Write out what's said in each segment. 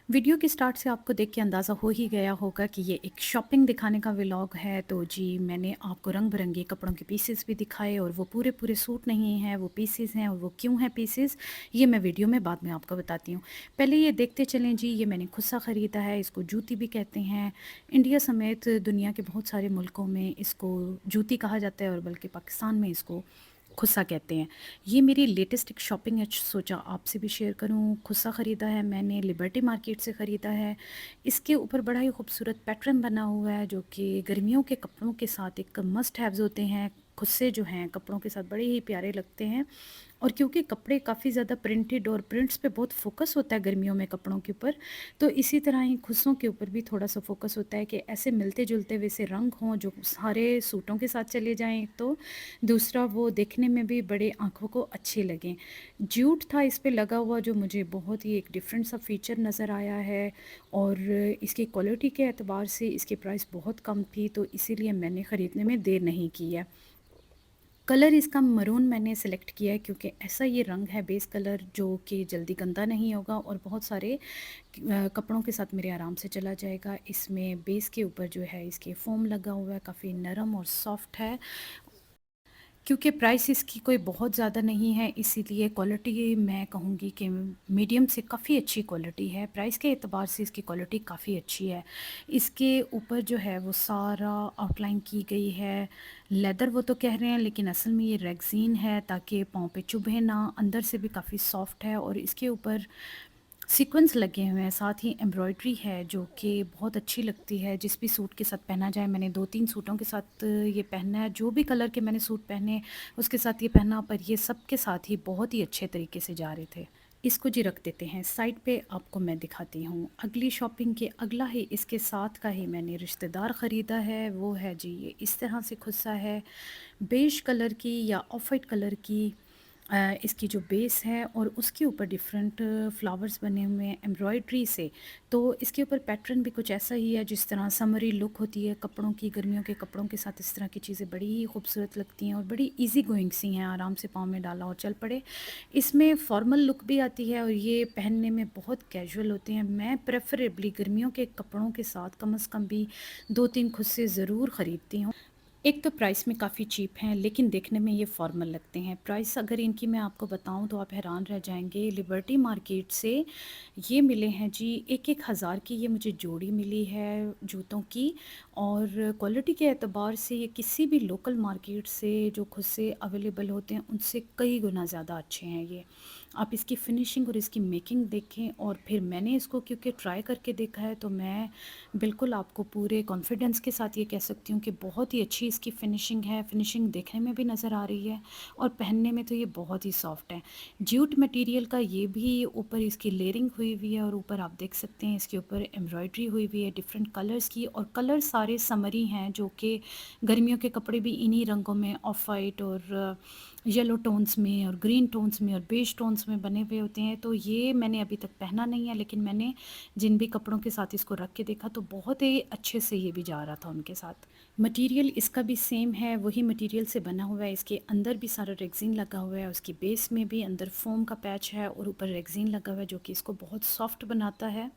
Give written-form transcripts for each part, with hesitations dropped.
Video के start से आपको देख के अंदाज़ा हो ही गया होगा कि ये एक शॉपिंग दिखाने का व्लॉग है। तो जी, मैंने आपको रंग-बिरंगे कपड़ों के पीसेस भी दिखाए और वो पूरे-पूरे सूट नहीं हैं, वो पीसेस हैं और वो क्यों हैं पीसेस, ये मैं वीडियो में बाद में आपको बताती हूँ। पहले ये देखते चलें जी, ये मैंने खुद सा ख़रीदा है, इसको जूती भी कहते हैं। इंडिया समेत दुनिया के बहुत सारे मुल्कों में इसको जूती कहा जाता है और बल्कि पाकिस्तान में इसको खुस्सा कहते हैं। ये मेरी लेटेस्ट एक शॉपिंग है, सोचा आपसे भी शेयर करूँ। खुस्सा ख़रीदा है मैंने, लिबर्टी मार्केट से ख़रीदा है। इसके ऊपर बड़ा ही खूबसूरत पैटर्न बना हुआ है जो कि गर्मियों के कपड़ों के साथ एक मस्ट हैव्स होते हैं। खुस्से जो हैं कपड़ों के साथ बड़े ही प्यारे लगते हैं। और क्योंकि कपड़े काफ़ी ज़्यादा प्रिंटेड और प्रिंट्स पे बहुत फ़ोकस होता है गर्मियों में कपड़ों के ऊपर, तो इसी तरह ही खुस्सों के ऊपर भी थोड़ा-सा फ़ोकस होता है कि ऐसे मिलते-जुलते वैसे रंग हों जो सारे सूटों के साथ चले जाएँ एक तो, दूसरा वो देखने में भी बड़े आँखों को अच्छे लगें। जूट था इस पे लगा हुआ जो मुझे बहुत ही एक डिफरेंट सा फ़ीचर नज़र आया है और इसकी क्वालिटी के एतबार से इसकी प्राइस बहुत कम थी, तो इसीलिए मैंने ख़रीदने में देर नहीं की है। कलर इसका मरून मैंने सेलेक्ट किया है क्योंकि ऐसा ये रंग है बेस कलर जो कि जल्दी गंदा नहीं होगा और बहुत सारे कपड़ों के साथ मेरे आराम से चला जाएगा। इसमें बेस के ऊपर जो है इसके फ़ोम लगा हुआ है, काफ़ी नरम और सॉफ्ट है। क्योंकि प्राइस इसकी कोई बहुत ज़्यादा नहीं है, इसीलिए क्वालिटी मैं कहूँगी कि मीडियम से काफ़ी अच्छी क्वालिटी है। प्राइस के एतबार से इसकी क्वालिटी काफ़ी अच्छी है। इसके ऊपर जो है वो सारा आउटलाइन की गई है। लेदर वो तो कह रहे हैं लेकिन असल में ये रेक्सीन है ताकि पाँव पे चुभे ना। अंदर से भी काफ़ी सॉफ्ट है और इसके ऊपर सीक्वेंस लगे हुए हैं, साथ ही एम्ब्रॉयडरी है जो कि बहुत अच्छी लगती है जिस भी सूट के साथ पहना जाए। मैंने 2-3 सूटों के साथ ये पहना है, जो भी कलर के मैंने सूट पहने उसके साथ ये पहना, पर ये सब के साथ ही बहुत ही अच्छे तरीके से जा रहे थे। इसको जी रख देते हैं साइड पे, आपको मैं दिखाती हूँ। अगली शॉपिंग के अगला ही इसके साथ का ही मैंने रिश्तेदार ख़रीदा है, वो है जी ये इस तरह से खुस्सा है, बेज कलर की या ऑफ वाइट कलर की इसकी जो बेस है और उसके ऊपर डिफरेंट फ्लावर्स बने हुए हैं एम्ब्रॉयडरी से। तो इसके ऊपर पैटर्न भी कुछ ऐसा ही है जिस तरह समरी लुक होती है कपड़ों की, गर्मियों के कपड़ों के साथ इस तरह की चीज़ें बड़ी ही खूबसूरत लगती हैं और बड़ी इजी गोइंग सी हैं, आराम से पाँव में डाला और चल पड़े। इसमें फॉर्मल लुक भी आती है और ये पहनने में बहुत कैजुअल होते हैं। मैं प्रेफरेबली गर्मियों के कपड़ों के साथ कम से कम भी 2-3 खुद से ज़रूर ख़रीदती हूँ। एक तो प्राइस में काफ़ी चीप हैं लेकिन देखने में ये फॉर्मल लगते हैं। प्राइस अगर इनकी मैं आपको बताऊं तो आप हैरान रह जाएंगे। लिबर्टी मार्केट से ये मिले हैं जी 1-1 हज़ार की ये मुझे जोड़ी मिली है जूतों की। और क्वालिटी के एतबार से ये किसी भी लोकल मार्केट से जो खुद से अवेलेबल होते हैं उनसे कई गुना ज़्यादा अच्छे हैं ये। आप इसकी फ़िनिशिंग और इसकी मेकिंग देखें और फिर मैंने इसको क्योंकि ट्राई करके देखा है तो मैं बिल्कुल आपको पूरे कॉन्फिडेंस के साथ ये कह सकती हूँ कि बहुत ही अच्छी इसकी फ़िनिशिंग है। फ़िनिशिंग देखने में भी नज़र आ रही है और पहनने में तो ये बहुत ही सॉफ्ट है। जूट मटेरियल का ये भी ऊपर इसकी लेयरिंग हुई हुई है और ऊपर आप देख सकते हैं इसके ऊपर एम्ब्रॉयडरी हुई हुई है डिफरेंट कलर्स की और कलर सारे समरी हैं जो कि गर्मियों के कपड़े भी इन्हीं रंगों में ऑफ वाइट और येलो टोन्स में और ग्रीन टोन्स में और बेज टोन्स में बने हुए होते हैं। तो ये मैंने अभी तक पहना नहीं है लेकिन मैंने जिन भी कपड़ों के साथ इसको रख के देखा तो बहुत ही अच्छे से ये भी जा रहा था उनके साथ। मटेरियल इसका भी सेम है, वही मटेरियल से बना हुआ है। इसके अंदर भी सारा रेक्सीन लगा हुआ है, उसकी बेस में भी अंदर फोम का पैच है और ऊपर रेक्सीन लगा हुआ है जो कि इसको बहुत सॉफ्ट बनाता है।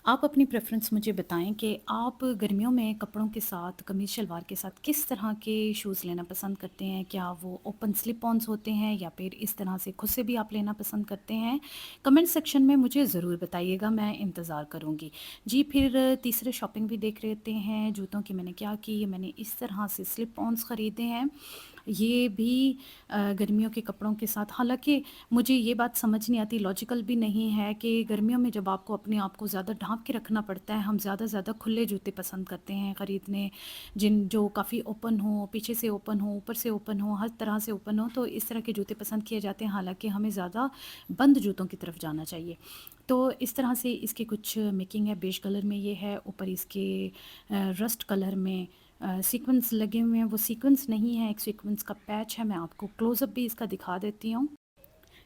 आप अपनी प्रेफ़रेंस मुझे बताएँ कि आप गर्मियों में कपड़ों के साथ, कमीज़ शलवार के साथ किस तरह के शूज़ लेना पसंद करते हैं? क्या वो ओपन स्लिप ऑन्स होते हैं या फिर इस तरह से खुद से भी आप लेना पसंद करते हैं? कमेंट सेक्शन में मुझे ज़रूर बताइएगा, मैं इंतज़ार करूँगी। जी, फिर तीसरे शॉपिंग भी देख लेते हैं। जूतों की मैंने क्या की, मैंने इस तरह से स्लिप ऑन्स ख़रीदे हैं। ये भी गर्मियों के कपड़ों के साथ, हालाँकि मुझे ये बात समझ नहीं आती, लॉजिकल भी नहीं है कि गर्मियों में जब आपको अपने आप को ज़्यादा ढाँप के रखना पड़ता है, हम ज़्यादा से ज़्यादा खुले जूते पसंद करते हैं खरीदने, जिन जो काफ़ी ओपन हों, पीछे से ओपन हो, ऊपर से ओपन हो, हर तरह से ओपन हो, तो इस तरह के जूते पसंद किए जाते हैं, हालाँकि हमें ज़्यादा बंद जूतों की तरफ जाना चाहिए। तो इस तरह से इसकी कुछ मेकिंग है, बेज कलर में ये है, ऊपर इसके रस्ट कलर में सीक्वेंस लगे हुए हैं। वो सीक्वेंस नहीं है, एक सीक्वेंस का पैच है, मैं आपको क्लोज़अप भी इसका दिखा देती हूँ।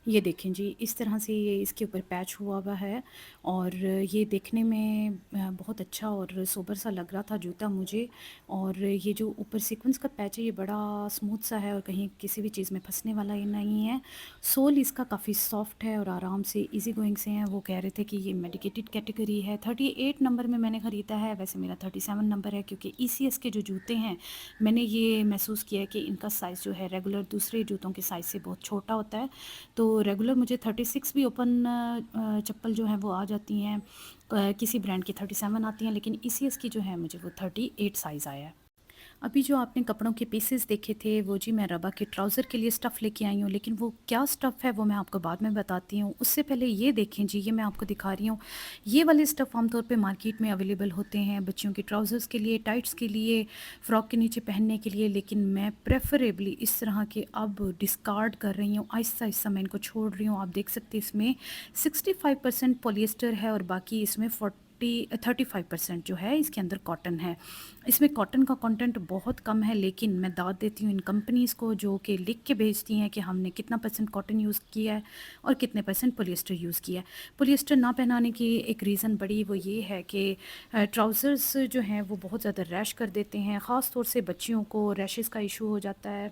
ये देखें जी, इस तरह से ये इसके ऊपर पैच हुआ हुआ है और ये देखने में बहुत अच्छा और सोबर सा लग रहा था जूता मुझे। और ये जो ऊपर सीक्वेंस का पैच है ये बड़ा स्मूथ सा है और कहीं किसी भी चीज़ में फँसने वाला ये नहीं है। सोल इसका काफ़ी सॉफ्ट है और आराम से ईज़ी गोइंग से हैं। वो कह रहे थे कि ये मेडिकेटेड कैटेगरी है। 38 नंबर में मैंने ख़रीदा है, वैसे मेरा 37 नंबर है क्योंकि ईसीएस के जो जूते हैं, मैंने ये महसूस किया है कि इनका साइज़ जो है रेगुलर दूसरे जूतों के साइज़ से बहुत छोटा होता है। तो रेगुलर मुझे 36 भी ओपन चप्पल जो है वो आ जाती हैं, किसी ब्रांड की 37 आती हैं, लेकिन ईसीएस की जो है मुझे वो 38 साइज़ आया है। अभी जो आपने कपड़ों के पीसेस देखे थे वो जी मैं रबा के ट्राउज़र के लिए स्टफ़ लेके आई हूँ, लेकिन वो क्या स्टफ़ है वो मैं आपको बाद में बताती हूँ। उससे पहले ये देखें जी, ये मैं आपको दिखा रही हूँ। ये वाले स्टफ़ आमतौर पे मार्केट में अवेलेबल होते हैं बच्चियों के ट्राउज़र्स के लिए, टाइट्स के लिए, फ़्रॉक के नीचे पहनने के लिए, लेकिन मैं प्रेफ़रेबली इस तरह के अब डिस्कार्ड कर रही हूँ। आहिस्ता-आहिस्ता मैं इनको छोड़ रही हूँ। आप देख सकते हैं इसमें 65% पॉलिएस्टर है और बाकी इसमें 35% जो है इसके अंदर कॉटन है। इसमें कॉटन का कंटेंट बहुत कम है, लेकिन मैं दाद देती हूँ इन कंपनीज़ को जो कि लिख के भेजती हैं कि हमने कितना परसेंट कॉटन यूज़ किया है और कितने परसेंट पॉलिएस्टर यूज़ किया है। पॉलिएस्टर ना पहनाने की एक रीज़न बड़ी वो ये है कि ट्राउज़र्स जो हैं वो बहुत ज़्यादा रैश कर देते हैं, ख़ास तौर से बच्चियों को रैशेज़ का इशू हो जाता है।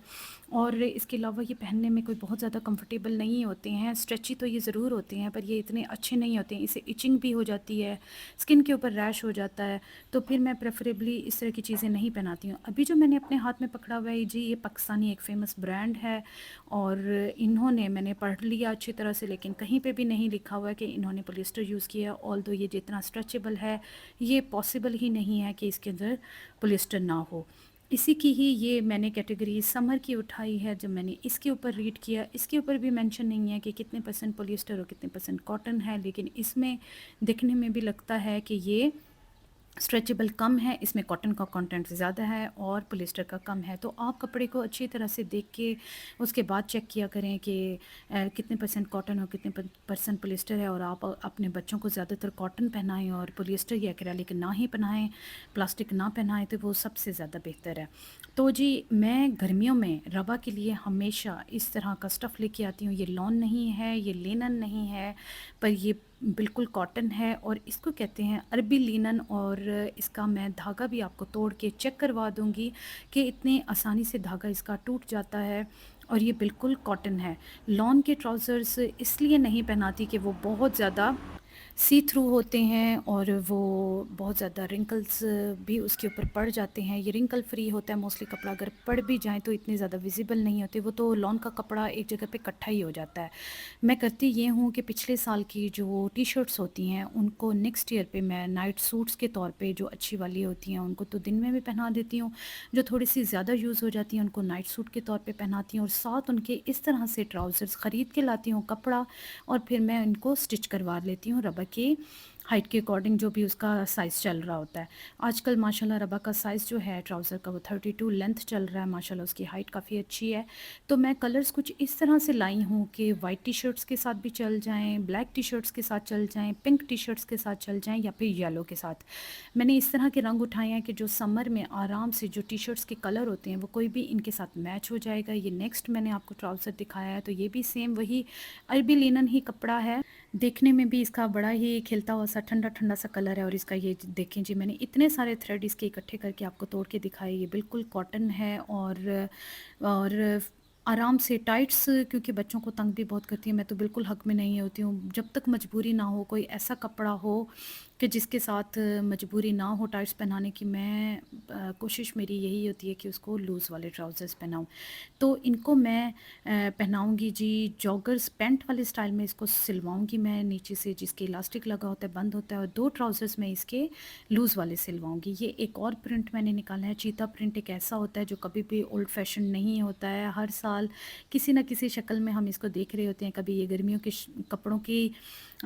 और इसके अलावा ये पहनने में कोई बहुत ज़्यादा कंफर्टेबल नहीं होते हैं। स्ट्रेची तो ये ज़रूर होते हैं पर ये इतने अच्छे नहीं होते हैं। इससे इचिंग भी हो जाती है, स्किन के ऊपर रैश हो जाता है, तो फिर मैं प्रेफरेबली इस तरह की चीज़ें नहीं पहनाती हूँ। अभी जो मैंने अपने हाथ में पकड़ा हुआ है जी, ये पाकिस्तानी एक फ़ेमस ब्रांड है और इन्होंने, मैंने पढ़ लिया अच्छी तरह से, लेकिन कहीं पे भी नहीं लिखा हुआ है कि इन्होंने पॉलिएस्टर यूज़ किया है। ऑल्दो ये जितना स्ट्रेचेबल है, ये पॉसिबल ही नहीं है कि इसके अंदर पॉलिएस्टर ना हो। इसी की ही ये मैंने कैटेगरी समर की उठाई है। जब मैंने इसके ऊपर रीड किया, इसके ऊपर भी मेंशन नहीं है कि कितने परसेंट पॉलिएस्टर और कितने परसेंट कॉटन है, लेकिन इसमें दिखने में भी लगता है कि ये स्ट्रेचेबल कम है, इसमें कॉटन का कंटेंट ज़्यादा है और पॉलिएस्टर का कम है। तो आप कपड़े को अच्छी तरह से देख के उसके बाद चेक किया करें कि कितने परसेंट कॉटन और कितने परसेंट पॉलिएस्टर है, और आप अपने बच्चों को ज़्यादातर कॉटन पहनाएं और पॉलिएस्टर या एक्रेलिक ना ही पहनाएं, प्लास्टिक ना पहनाएं, तो वो सबसे ज़्यादा बेहतर है। तो जी मैं गर्मियों में रबा के लिए हमेशा इस तरह का स्टफ़ लेके आती हूँ। ये लॉन नहीं है, ये लिनन नहीं है, पर ये बिल्कुल कॉटन है और इसको कहते हैं अरबी लिनन। और इसका मैं धागा भी आपको तोड़ के चेक करवा दूँगी कि इतने आसानी से धागा इसका टूट जाता है और ये बिल्कुल कॉटन है। लॉन के ट्राउज़र्स इसलिए नहीं पहनाती कि वो बहुत ज़्यादा सी थ्रू होते हैं और वो बहुत ज़्यादा रिंकल्स भी उसके ऊपर पड़ जाते हैं। ये रिंकल फ्री होता है मोस्टली कपड़ा, अगर पड़ भी जाएँ तो इतने ज़्यादा विजिबल नहीं होते। वो तो लॉन का कपड़ा एक जगह पे इकट्ठा ही हो जाता है। मैं करती ये हूँ कि पिछले साल की जो टी-शर्ट्स होती हैं उनको नेक्स्ट ईयर पे मैं नाइट सूट्स के तौर पे, जो अच्छी वाली होती हैं उनको तो दिन में भी पहना देती हूँ, जो थोड़ी-सी ज़्यादा यूज़ हो जाती हैं उनको नाइट सूट के तौर पे पहनाती हूँ और साथ उनके इस तरह से ट्राउज़र्स ख़रीद के लाती हूँ कपड़ा, और फिर मैं इनको स्टिच करवा लेती हूँ रबर की हाइट के अकॉर्डिंग, जो भी उसका साइज़ चल रहा होता है। आजकल माशाल्लाह रबा का साइज़ जो है ट्राउज़र का वो 32 लेंथ चल रहा है, माशाल्लाह उसकी हाइट काफ़ी अच्छी है। तो मैं कलर्स कुछ इस तरह से लाई हूँ कि वाइट टी-शर्ट्स के साथ भी चल जाएँ, ब्लैक टी-शर्ट्स के साथ चल जाएँ, पिंक टी-शर्ट्स के साथ चल जाएँ या फिर येलो के साथ। मैंने इस तरह के रंग उठाए हैं कि जो समर में आराम से जो टी-शर्ट्स के कलर होते हैं वो कोई भी इनके साथ मैच हो जाएगा। ये नेक्स्ट मैंने आपको ट्राउज़र दिखाया है, तो ये भी सेम वही अरबी लिनन ही कपड़ा है। देखने में भी इसका बड़ा ही खिलता हुआ सा ठंडा-ठंडा सा कलर है और इसका ये देखें जी, मैंने इतने सारे थ्रेड इसके इकट्ठे करके आपको तोड़ के दिखाए। ये बिल्कुल कॉटन है और आराम से टाइट्स, क्योंकि बच्चों को तंग भी बहुत करती है, मैं तो बिल्कुल हक में नहीं होती हूँ। जब तक मजबूरी ना हो, कोई ऐसा कपड़ा हो कि जिसके साथ मजबूरी ना हो टाइट्स पहनाने की, मैं कोशिश मेरी यही होती है कि उसको लूज़ वाले ट्राउज़र्स पहनाऊँ। तो इनको मैं पहनाऊँगी जी, जॉगर्स पैंट वाले स्टाइल में इसको सिलवाऊँगी मैं, नीचे से जिसके इलास्टिक लगा होता है बंद होता है, और 2 ट्राउज़र्स मैं इसके लूज़ वाले सिलवाऊँगी। ये एक और प्रिंट मैंने निकाला है, चीता प्रिंट एक ऐसा होता है जो कभी भी ओल्ड फैशन नहीं होता है। हर साल किसी न किसी शक्ल में हम इसको देख रहे होते हैं। कभी ये गर्मियों के कपड़ों की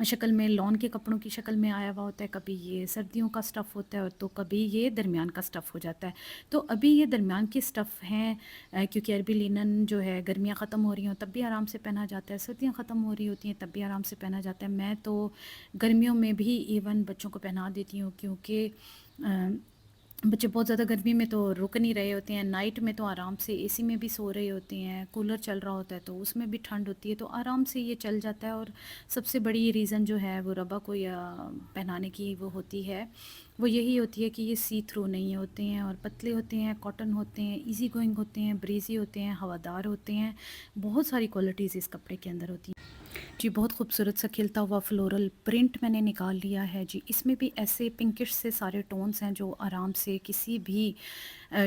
शक्ल में, लॉन के कपड़ों की शक्ल में आया हुआ होता है, कभी ये सर्दियों का स्टफ़ होता है और तो कभी ये दरमियान का स्टफ़ हो जाता है। तो अभी ये दरमियान के स्टफ़ हैं, क्योंकि अरबी लिनन जो है गर्मियाँ ख़त्म हो रही हों तब भी आराम से पहना जाता है, सर्दियाँ ख़त्म हो रही होती हैं तब भी आराम से पहना जाता है। मैं तो गर्मियों में भी इवन बच्चों को पहना देती हूँ, क्योंकि बच्चे बहुत ज़्यादा गर्मी में तो रुक नहीं रहे होते हैं, नाइट में तो आराम से एसी में भी सो रहे होते हैं, कूलर चल रहा होता है तो उसमें भी ठंड होती है, तो आराम से ये चल जाता है। और सबसे बड़ी रीज़न जो है वो रब्बा को या पहनाने की वो होती है, वो यही होती है कि ये सी थ्रू नहीं होते हैं और पतले होते हैं, कॉटन होते हैं, इजी गोइंग होते हैं, ब्रीजी होते हैं, हवादार होते हैं, बहुत सारी क्वालिटीज़ इस कपड़े के अंदर होती हैं। जी, बहुत खूबसूरत सा खिलता हुआ फ्लोरल प्रिंट मैंने निकाल लिया है जी। इसमें भी ऐसे पिंकिश से सारे टोन्स हैं जो आराम से किसी भी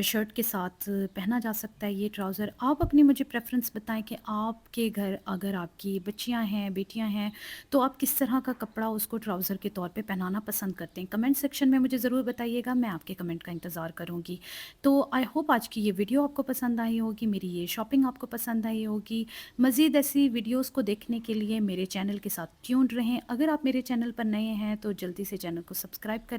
शर्ट के साथ पहना जा सकता है ये ट्राउज़र। आप अपनी मुझे प्रेफ़रेंस बताएँ कि आपके घर अगर आपकी बच्चियाँ हैं, बेटियाँ हैं, तो आप किस तरह का कपड़ा उसको ट्राउज़र के तौर पे पहनाना पसंद करते हैं? कमेंट सेक्शन में मुझे ज़रूर बताइएगा, मैं आपके कमेंट का इंतज़ार करूँगी। तो आई होप आज की ये वीडियो आपको पसंद आई होगी, मेरी ये शॉपिंग आपको पसंद आई होगी। मज़ीद ऐसी वीडियोज़ को देखने के लिए मेरे चैनल के साथ ट्यून्ड रहें। अगर आप मेरे चैनल पर नए हैं तो जल्दी से चैनल को सब्सक्राइब कर